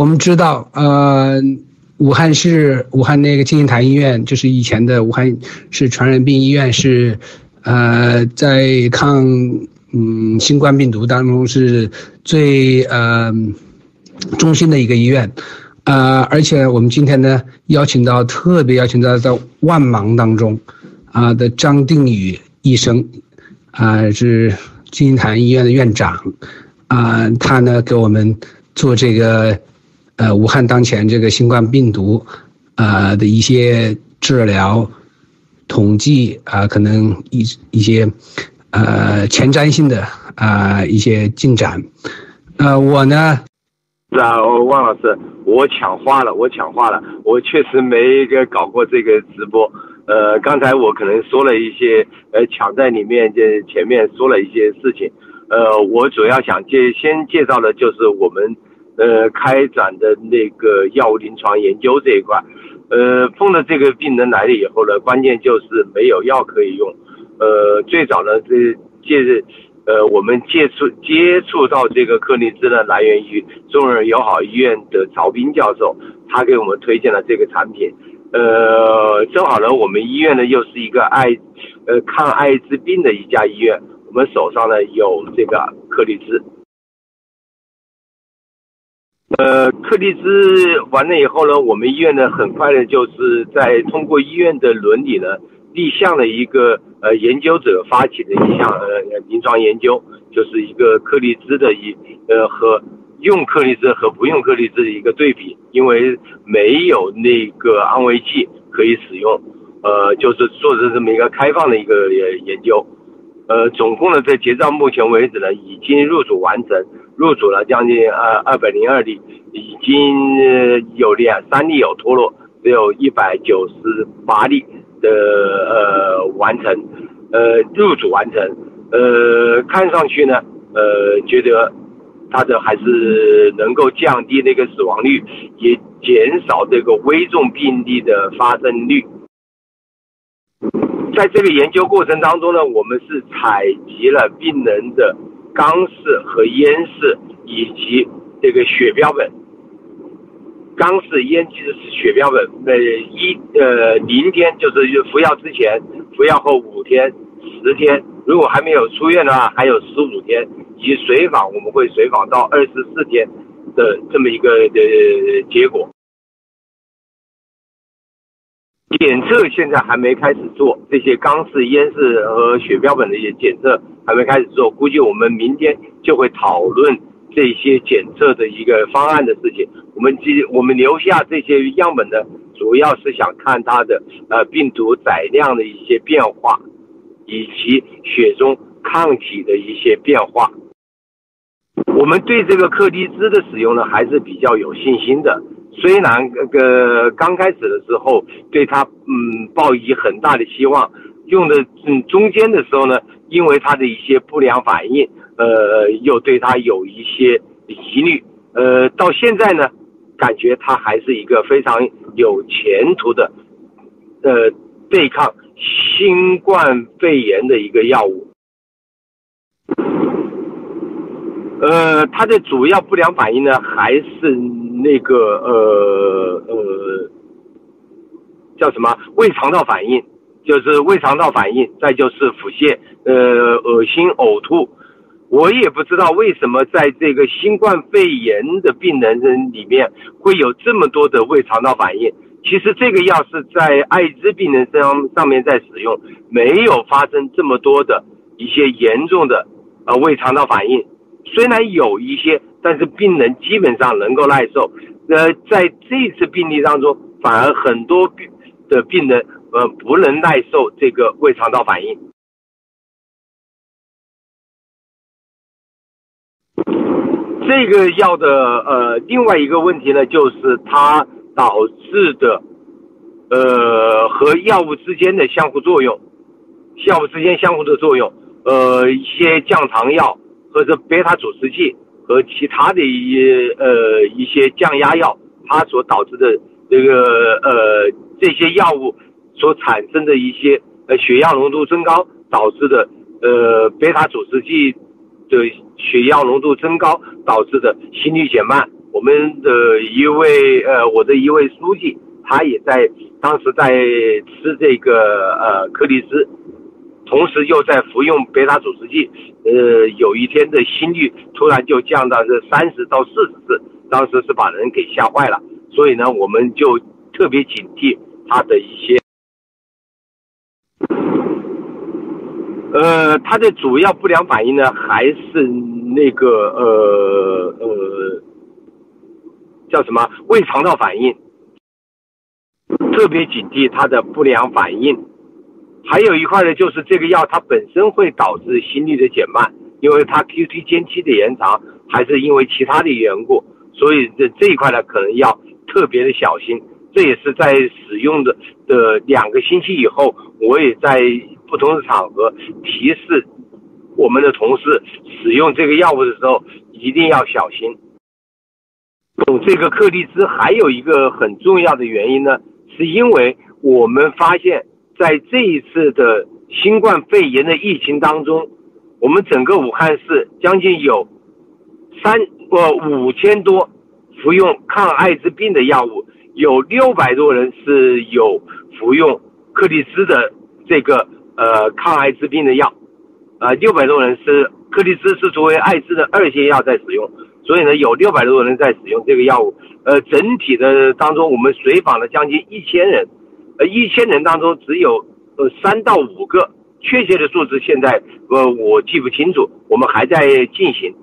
我们知道，武汉那个金银潭医院，就是以前的武汉市传染病医院，是在抗新冠病毒当中是最中心的一个医院。而且我们今天呢特别邀请到在万忙当中的张定宇医生，是金银潭医院的院长，他呢给我们做这个武汉当前这个新冠病毒的一些治疗统计可能一些前瞻性的一些进展。我呢是啊，汪老师，我抢话了，我确实没搞过这个直播。刚才我可能说了一些抢在里面前面说了一些事情。我主要想先介绍的就是我们开展的那个药物临床研究这一块。碰到这个病人来了以后呢，关键就是没有药可以用。最早呢我们接触到这个克利兹呢，来源于中日友好医院的曹斌教授，他给我们推荐了这个产品。正好呢，我们医院呢又是一个抗艾滋病的一家医院，我们手上呢有这个克利兹。克利兹完了以后呢，我们医院呢很快的就是在通过医院的伦理呢，立项了一个研究者发起的一项临床研究，就是一个克利兹的和用克利兹和不用克利兹的一个对比，因为没有那个安慰剂可以使用，就是做的这么一个开放的一个研究。总共呢在截至目前为止呢，已经入组完成，入组了将近202例，已经有3例有脱落，只有198例的完成，入组完成。看上去呢，觉得它的还是能够降低那个死亡率，也减少这个危重病例的发生率。在这个研究过程当中呢，我们是采集了病人的肛室和咽室以及这个血标本。肛室、咽室、血标本，0天就是服药之前，服药后5天、10天，如果还没有出院的话，还有15天，以及随访我们会随访到24天的这么一个结果。检测现在还没开始做，这些肛室、咽室和血标本的一些检测还没开始做，估计我们明天就会讨论这些检测的一个方案的事情。我们留下这些样本呢，主要是想看它的病毒载量的一些变化，以及血中抗体的一些变化。我们对这个克利兹的使用呢，还是比较有信心的。虽然刚开始的时候对它抱以很大的希望，用的中间的时候呢，因为它的一些不良反应，又对它有一些疑虑，到现在呢，感觉它还是一个非常有前途的对抗新冠肺炎的一个药物。它的主要不良反应呢，还是那个叫什么胃肠道反应，就是胃肠道反应，再就是腹泻、恶心、呕吐。我也不知道为什么在这个新冠肺炎的病人里面会有这么多的胃肠道反应。其实这个药是在艾滋病人上面在使用，没有发生这么多的一些严重的胃肠道反应。虽然有一些，但是病人基本上能够耐受。在这次病例当中，反而很多的病人不能耐受这个胃肠道反应。这个药的另外一个问题呢，就是它导致的和药物之间的相互作用，一些降糖药或者贝塔阻滞剂和其他的一些降压药，它所导致的这些药物所产生的一些血药浓度增高导致的贝塔阻滞剂的血药浓度增高导致的心率减慢我们的我的一位书记，他也当时在吃这个克里斯，同时又在服用贝塔阻塞剂，有一天的心率突然就降到这30到40次，当时是把人给吓坏了。所以呢，我们就特别警惕他的一些，他的主要不良反应呢，还是那个叫什么胃肠道反应，特别警惕他的不良反应。还有一块呢，就是这个药它本身会导致心率的减慢，因为它 QT 间期的延长，还是因为其他的缘故，所以这一块呢可能要特别的小心。这也是在使用的2个星期以后，我也在不同的场合提示我们的同事使用这个药物的时候一定要小心。这个克利兹还有一个很重要的原因呢，是因为我们发现在这一次的新冠肺炎的疫情当中，我们整个武汉市将近有5000多服用抗艾滋病的药物，有600多人是有服用克利兹的这个抗艾滋病的药，600多人是克利兹是作为艾滋的2线药在使用，所以呢有600多人在使用这个药物。整体的当中我们随访了将近1000人，1000人当中只有3到5个，确切的数字现在我记不清楚，我们还在进行。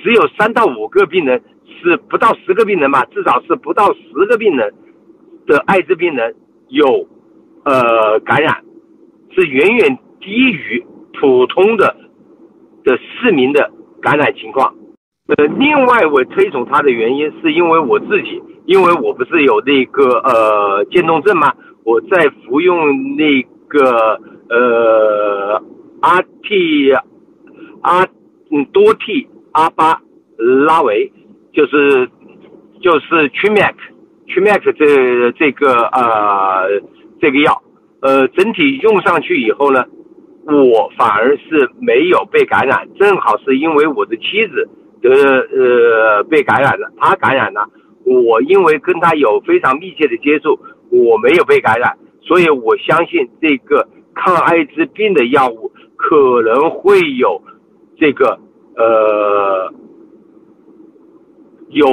只有3到5个病人，是不到10个病人吧，至少是不到10个病人的艾滋病人有感染，是远远低于普通的市民的感染情况。另外我推崇它的原因是因为我自己，因为我不是有那个渐冻症吗？我在服用那个多替阿巴拉维，就是 Trimac 这个药，整体用上去以后呢，我反而是没有被感染，正好是因为我的妻子被感染了，她感染了，我因为跟她有非常密切的接触，我没有被感染，所以我相信这个抗艾滋病的药物可能会有这个有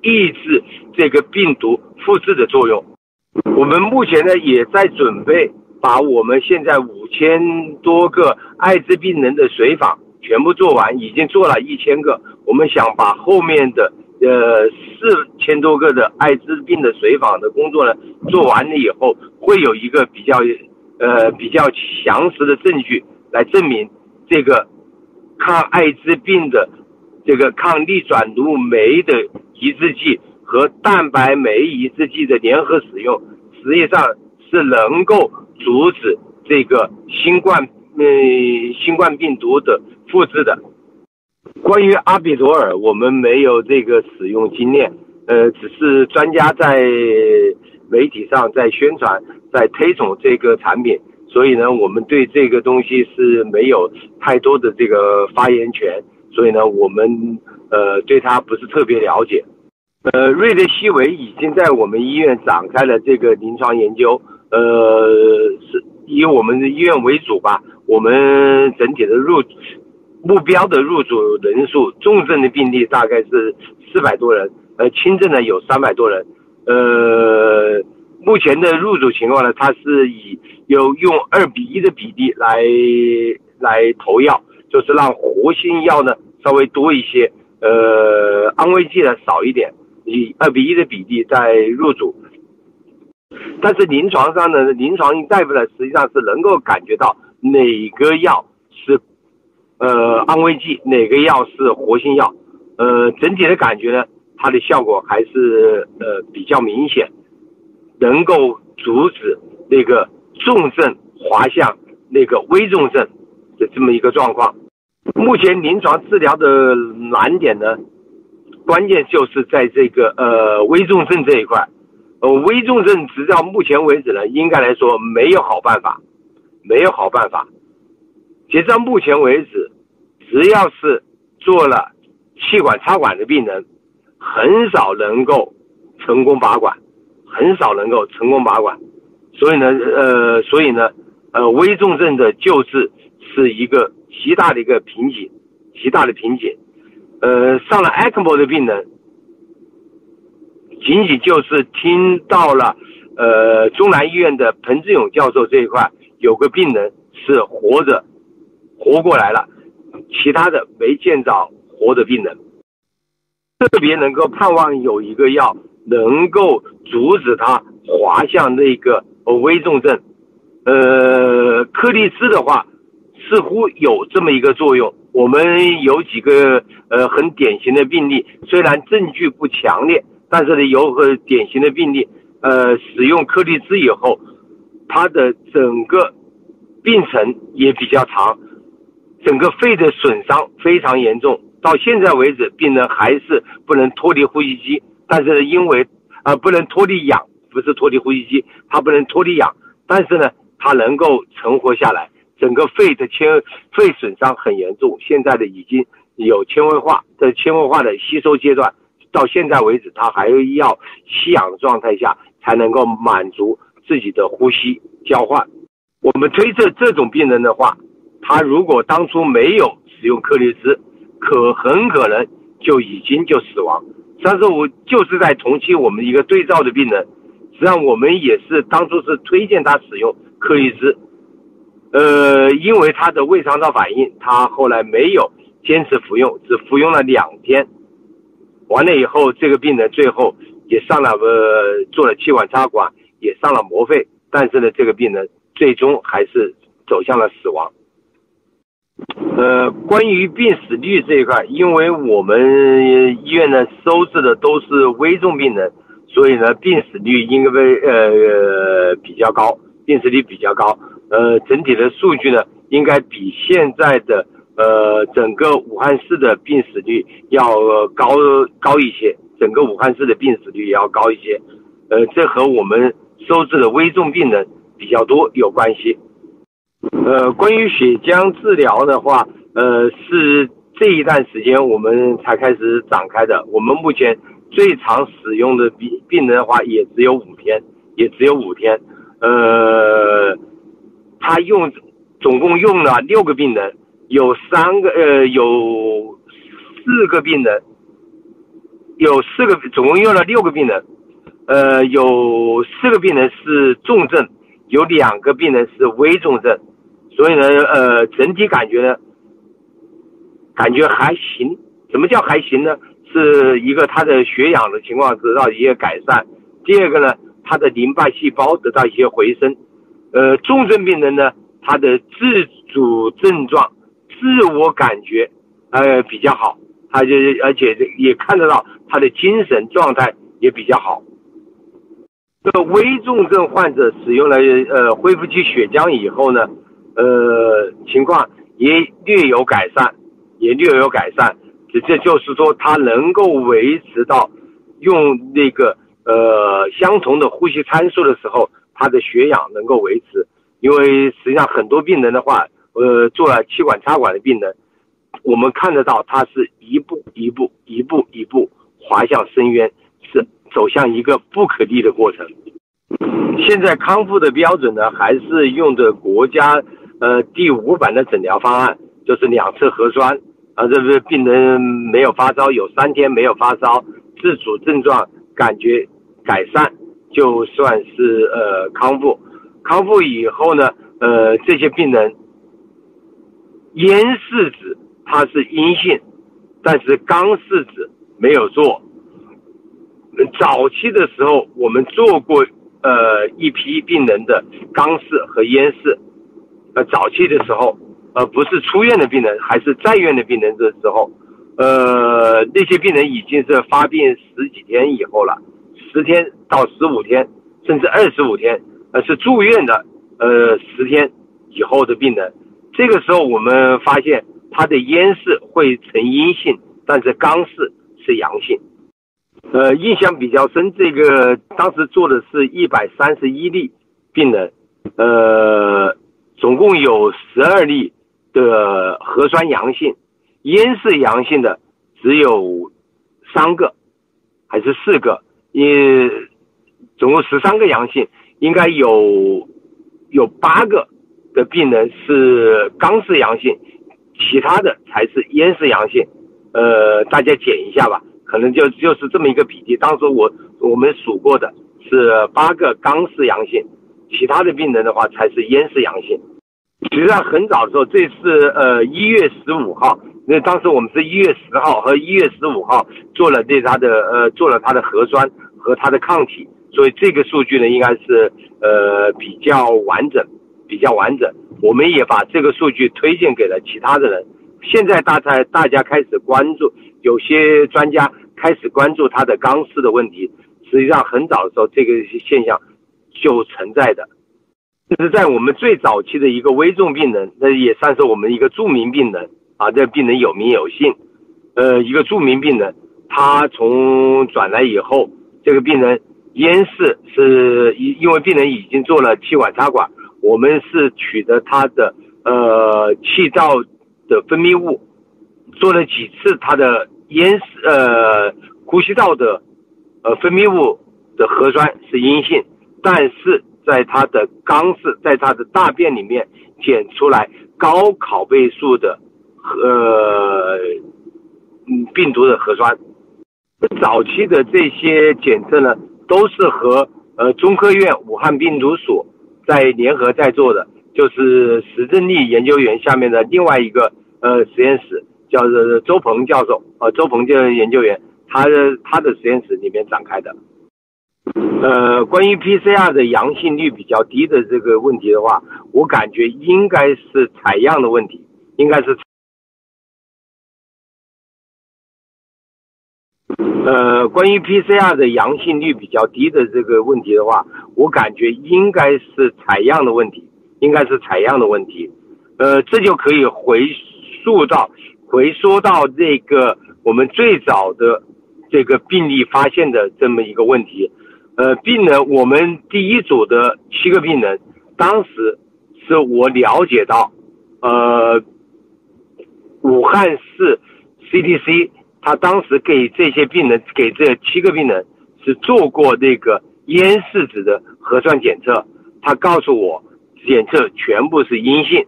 抑制这个病毒复制的作用。我们目前呢也在准备把我们现在5000多个艾滋病人的随访全部做完，已经做了1000个，我们想把后面的4000多个的艾滋病的随访的工作呢做完了以后，会有一个比较详实的证据来证明这个抗艾滋病的这个抗逆转录酶的抑制剂和蛋白酶抑制剂的联合使用，实际上是能够阻止这个新冠病毒的复制的。关于阿比朵尔，我们没有这个使用经验，只是专家在媒体上在宣传，在推崇这个产品，所以呢，我们对这个东西是没有太多的这个发言权，所以呢，我们对它不是特别了解。瑞德西韦已经在我们医院展开了这个临床研究，是以我们的医院为主吧，我们整体的目标的入组人数，重症的病例大概是400多人，轻症呢有300多人。目前的入组情况呢，它是用2:1的比例来投药，就是让活性药呢稍微多一些，安慰剂呢少一点，以2:1的比例在入组。但是临床上呢，临床大夫呢实际上是能够感觉到哪个药是安慰剂，哪个药是活性药，整体的感觉呢，它的效果还是比较明显，能够阻止那个重症滑向那个危重症的这么一个状况。目前临床治疗的难点呢，关键就是在这个危重症这一块。危重症直到目前为止呢，应该来说没有好办法。截至到目前为止，只要是做了气管插管的病人，很少能够成功拔管，很少能够成功拔管。所以呢，危重症的救治是一个极大的一个瓶颈，极大的瓶颈。上了 ECMO 的病人，仅仅就是听到了中南医院的彭志勇教授这一块有个病人是活过来了，其他的没见着活的病人。特别能够盼望有一个药能够阻止他滑向那个危重症。克利斯的话似乎有这么一个作用。我们有几个很典型的病例，虽然证据不强烈，但是呢有个典型的病例，使用克利斯以后，他的整个病程也比较长，整个肺的损伤非常严重。到现在为止，病人还是不能脱离呼吸机，但是因为不能脱离氧，不是脱离呼吸机，他不能脱离氧，但是呢，他能够存活下来。整个肺损伤很严重，现在的已经有纤维化的吸收阶段，到现在为止，他还要吸氧的状态下才能够满足自己的呼吸交换。我们推测这种病人的话，他如果当初没有使用克利斯，很可能就已经死亡。上次我就是在同期我们一个对照的病人，实际上我们也是当初是推荐他使用克利斯，因为他的胃肠道反应，他后来没有坚持服用，只服用了2天，完了以后，这个病人最后也上了做了气管插管，也上了膜肺，但是呢，这个病人最终还是走向了死亡。关于病死率这一块，因为我们医院呢收治的都是危重病人，所以呢病死率应该比较高，病死率比较高。整体的数据呢应该比现在的整个武汉市的病死率要高一些，整个武汉市的病死率也要高一些。这和我们收治的危重病人比较多有关系。关于血浆治疗的话，是这一段时间我们才开始展开的。我们目前最常使用的病人的话也只有5天，他总共用了6个病人，有4个病人，总共用了6个病人，有4个病人是重症，有2个病人是危重症，所以呢，整体感觉还行。什么叫还行呢？是一个他的血氧的情况得到一些改善，第二个呢，他的淋巴细胞得到一些回升。重症病人呢，他的自主症状、自我感觉比较好，而且也看得到他的精神状态也比较好。危重症患者使用了恢复期血浆以后呢，情况也略有改善，这就是说他能够维持到用那个相同的呼吸参数的时候，他的血氧能够维持。因为实际上很多病人的话，做了气管插管的病人，我们看得到他是一步滑向深渊，是走向一个不可逆的过程。现在康复的标准呢，还是用的国家第5版的诊疗方案，就是2次核酸，这个病人没有发烧，有3天没有发烧，自主症状感觉改善，就算是康复。康复以后呢，这些病人咽拭子它是阴性，但是肛拭子没有做。早期的时候我们做过一批病人的肛拭和咽拭，早期的时候不是出院的病人，还是在院的病人的时候，那些病人已经是发病10几天以后了，10天到15天甚至25天，是住院的10天以后的病人。这个时候我们发现他的咽拭会呈阴性，但是肛拭是阳性。印象比较深，这个当时做的是131例病人，总共有12例的核酸阳性，咽拭阳性的只有3个，还是4个，总共13个阳性，应该有8个的病人是肛式阳性，其他的才是咽式阳性。大家减一下吧，可能就是这么一个比例。当时我们数过的是8个肛式阳性，其他的病人的话才是咽式阳性。实际上很早的时候，这是1月15号，那当时我们是1月10号和1月15号做了他的核酸和他的抗体，所以这个数据呢应该是比较完整。我们也把这个数据推荐给了其他的人。现在大家开始关注，有些专家开始关注他的肛式的问题。实际上很早的时候，这个现象就存在的。这是在我们最早期的一个危重病人，那也算是我们一个著名病人啊，这病人有名有姓，一个著名病人，他从转来以后，这个病人咽式是因为病人已经做了气管插管，我们是取得他的气道的分泌物，做了几次他的呼吸道的分泌物的核酸是阴性，但是在他的肛式，在他的大便里面检出来高拷贝数的病毒的核酸。早期的这些检测呢，都是和中科院武汉病毒所在联合在做的，就是石正丽研究员下面的另外一个实验室，叫做周鹏教授，周鹏研究员，他的实验室里面展开的。关于 PCR 的阳性率比较低的这个问题的话，我感觉应该是采样的问题，关于 PCR 的阳性率比较低的这个问题的话，我感觉应该是采样的问题，这就可以回溯到这个我们最早的这个病例发现的这么一个问题。病人，我们第一组的7个病人，当时是我了解到，武汉市 CDC 他当时给这7个病人是做过那个咽拭子的核酸检测，他告诉我检测全部是阴性。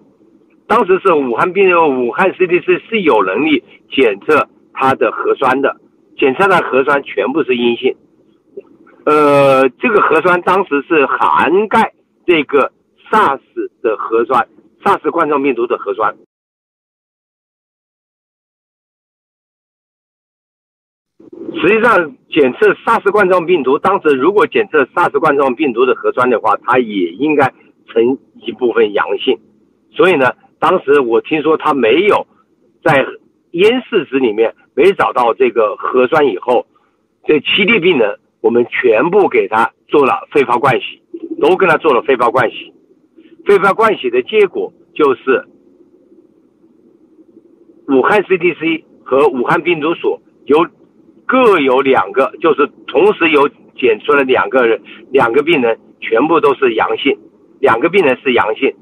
当时是武汉 CDC 是有能力检测他的核酸的，检测的核酸全部是阴性。这个核酸当时是涵盖这个 SARS 的核酸，SARS 冠状病毒的核酸。实际上检测 SARS 冠状病毒，当时如果检测 SARS 冠状病毒的核酸的话，它也应该呈一部分阳性。所以呢，当时我听说他没有在咽拭子里面没找到这个核酸以后，这7例病人我们全部给他做了肺泡灌洗，都跟他做了肺泡灌洗。肺泡灌洗的结果就是武汉 CDC 和武汉病毒所各有2个，就是同时有检出了两个病人全部都是阳性，2个病人是阳性。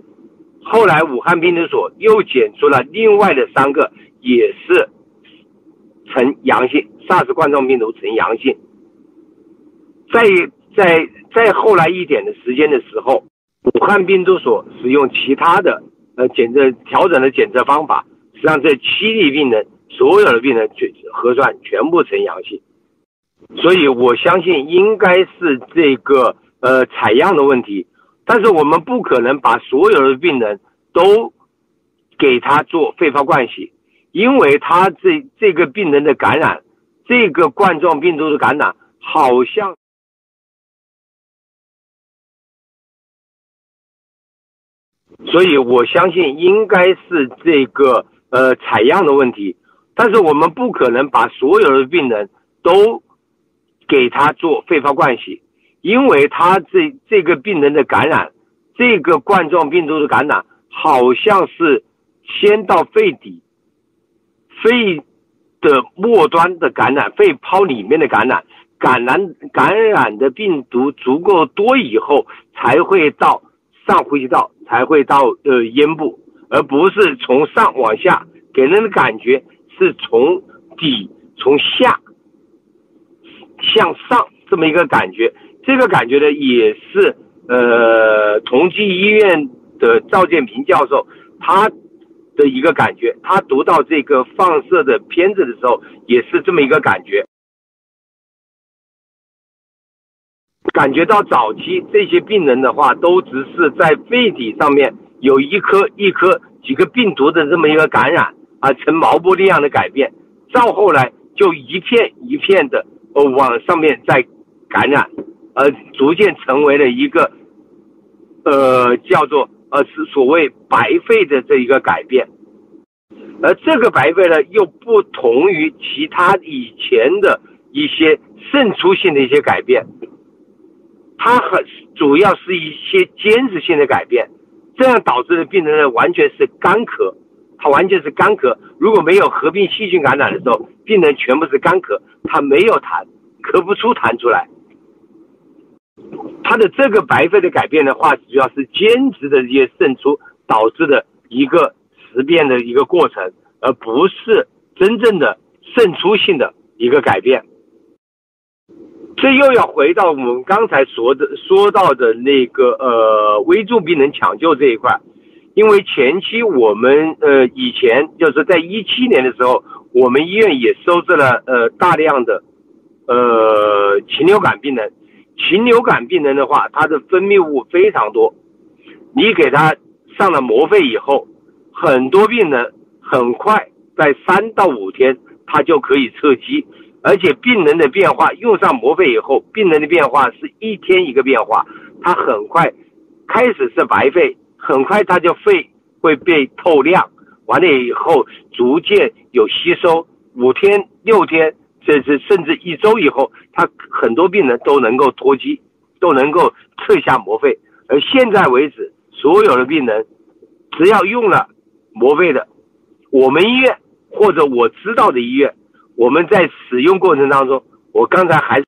后来武汉病毒所又检出了另外的3个也是呈阳性， SARS 冠状病毒呈阳性。再后来一点的时间的时候，武汉病毒所使用其他的调整的检测方法，实际上这7例病人所有的病人核酸全部呈阳性。所以我相信应该是这个采样的问题，但是我们不可能把所有的病人都给他做肺泡灌洗，因为他这个病人的感染，这个冠状病毒的感染好像所以我相信应该是这个采样的问题，但是我们不可能把所有的病人都给他做肺泡灌洗，因为他这个病人的感染，这个冠状病毒的感染好像是先到肺底，肺的末端的感染，肺泡里面的感染的病毒足够多以后，才会到上呼吸道，才会到咽部，而不是从上往下，给人的感觉是从下向上这么一个感觉。这个感觉呢，也是同济医院的赵建平教授他的一个感觉，他读到这个放射的片子的时候，也是这么一个感觉。感觉到早期这些病人的话，都只是在肺体上面有一颗几个病毒的这么一个感染啊，呈毛玻璃样的改变，到后来就一片一片的往上面再感染，逐渐成为了一个叫做是所谓白肺的这一个改变。而这个白肺呢，又不同于其他以前的一些渗出性的一些改变，它主要是一些间质性的改变，这样导致的病人呢完全是干咳，他完全是干咳。如果没有合并细菌感染的时候，病人全部是干咳，他没有痰，咳不出痰出来。他的这个白肺的改变的话，主要是间质的一些渗出导致的一个实变的一个过程，而不是真正的渗出性的一个改变。这又要回到我们刚才说到的那个危重病人抢救这一块，因为前期我们以前就是在2017年的时候，我们医院也收治了大量的禽流感病人。禽流感病人的话，他的分泌物非常多，你给他上了膜肺以后，很多病人很快在3到5天他就可以测基。而且病人的变化，用上膜肺以后，病人的变化是一天一个变化，他很快开始是白肺，很快他就肺会被透亮，完了以后逐渐有吸收，5天6天甚至1周以后，他很多病人都能够脱基，都能够测下膜肺。而现在为止，所有的病人只要用了膜肺的，我们医院或者我知道的医院，我们在使用过程当中，我刚才还